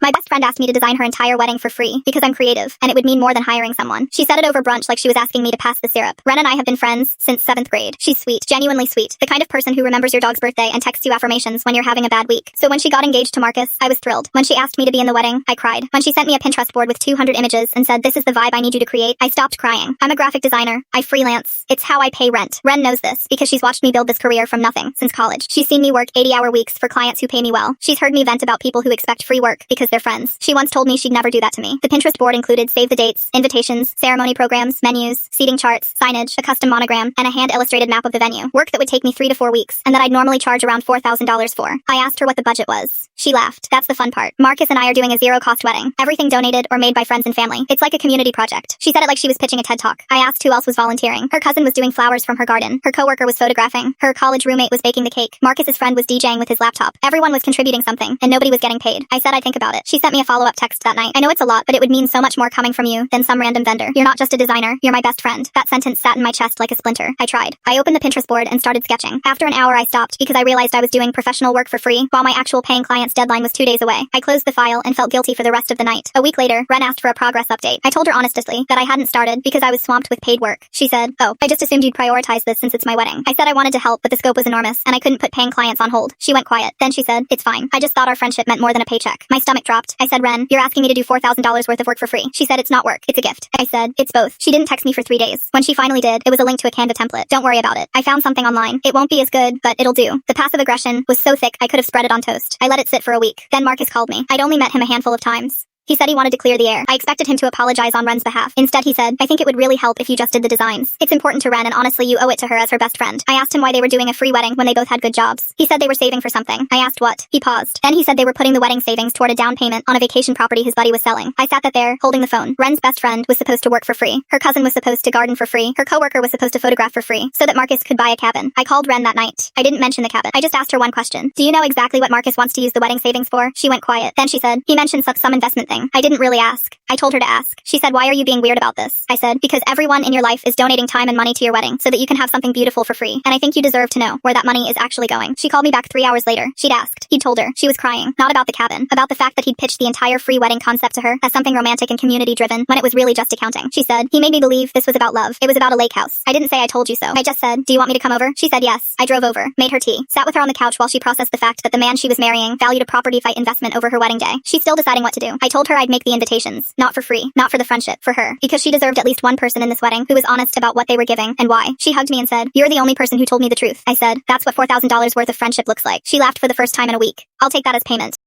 My best friend asked me to design her entire wedding for free because I'm creative, and it would mean more than hiring someone. She said it over brunch like she was asking me to pass the syrup. Ren and I have been friends since 7th grade. She's sweet, genuinely sweet, the kind of person who remembers your dog's birthday and texts you affirmations when you're having a bad week. So when she got engaged to Marcus, I was thrilled. When she asked me to be in the wedding, I cried. When she sent me a Pinterest board with 200 images and said, "This is the vibe I need you to create," I stopped crying. I'm a graphic designer. I freelance. It's how I pay rent. Ren knows this because she's watched me build this career from nothing since college. She's seen me work 80-hour weeks for clients who pay me well. She's heard me vent about people who expect free work because they're friends. She once told me she'd never do that to me. The Pinterest board included save the dates, invitations, ceremony programs, menus, seating charts, signage, a custom monogram, and a hand-illustrated map of the venue. Work that would take me 3 to 4 weeks, and that I'd normally charge around $4,000 for. I asked her what the budget was. She laughed. That's the fun part. Marcus and I are doing a zero-cost wedding. Everything donated or made by friends and family. It's like a community project. She said it like she was pitching a TED Talk. I asked who else was volunteering. Her cousin was doing flowers from her garden. Her coworker was photographing. Her college roommate was baking the cake. Marcus's friend was DJing with his laptop. Everyone was contributing something, and nobody was getting paid. I said I'd think about it. She sent me a follow-up text that night. I know it's a lot, but it would mean so much more coming from you than some random vendor. You're not just a designer. You're my best friend. That sentence sat in my chest like a splinter. I tried. I opened the Pinterest board and started sketching. After an hour, I stopped because I realized I was doing professional work for free while my actual paying client's deadline was 2 days away. I closed the file and felt guilty for the rest of the night. A week later, Ren asked for a progress update. I told her honestly that I hadn't started because I was swamped with paid work. She said, "Oh, I just assumed you'd prioritize this since it's my wedding." I said I wanted to help, but the scope was enormous and I couldn't put paying clients on hold. She went quiet. Then she said, "It's fine. I just thought our friendship meant more than a paycheck." My stomach dropped. I said, "Ren, you're asking me to do $4,000 worth of work for free." She said, "It's not work. It's a gift." I said, "It's both." She didn't text me for 3 days. When she finally did, it was a link to a Canva template. "Don't worry about it. I found something online. It won't be as good, but it'll do." The passive aggression was so thick I could have spread it on toast. I let it sit for a week. Then Marcus called me. I'd only met him a handful of times. He said he wanted to clear the air. I expected him to apologize on Ren's behalf. Instead, he said, "I think it would really help if you just did the designs. It's important to Ren, and honestly, you owe it to her as her best friend." I asked him why they were doing a free wedding when they both had good jobs. He said they were saving for something. I asked what. He paused. Then he said they were putting the wedding savings toward a down payment on a vacation property his buddy was selling. I sat there, holding the phone. Ren's best friend was supposed to work for free. Her cousin was supposed to garden for free. Her coworker was supposed to photograph for free, so that Marcus could buy a cabin. I called Ren that night. I didn't mention the cabin. I just asked her one question. "Do you know exactly what Marcus wants to use the wedding savings for?" She went quiet. Then she said, "He mentioned some investment thing." I didn't really ask. I told her to ask. She said, "Why are you being weird about this?" I said, "Because everyone in your life is donating time and money to your wedding so that you can have something beautiful for free. And I think you deserve to know where that money is actually going." She called me back 3 hours later. She'd asked. He'd told her. She was crying. Not about the cabin. About the fact that he'd pitched the entire free wedding concept to her as something romantic and community-driven when it was really just accounting. She said, "He made me believe this was about love. It was about a lake house." I didn't say "I told you so." I just said, "Do you want me to come over?" She said yes. I drove over, made her tea, sat with her on the couch while she processed the fact that the man she was marrying valued a property fight investment over her wedding day. She's still deciding what to do. I told her I'd make the invitations. Not for free. Not for the friendship. For her. Because she deserved at least one person in this wedding who was honest about what they were giving and why. She hugged me and said, "You're the only person who told me the truth." I said, "That's what $4,000 worth of friendship looks like." She laughed for the first time in a week. "I'll take that as payment."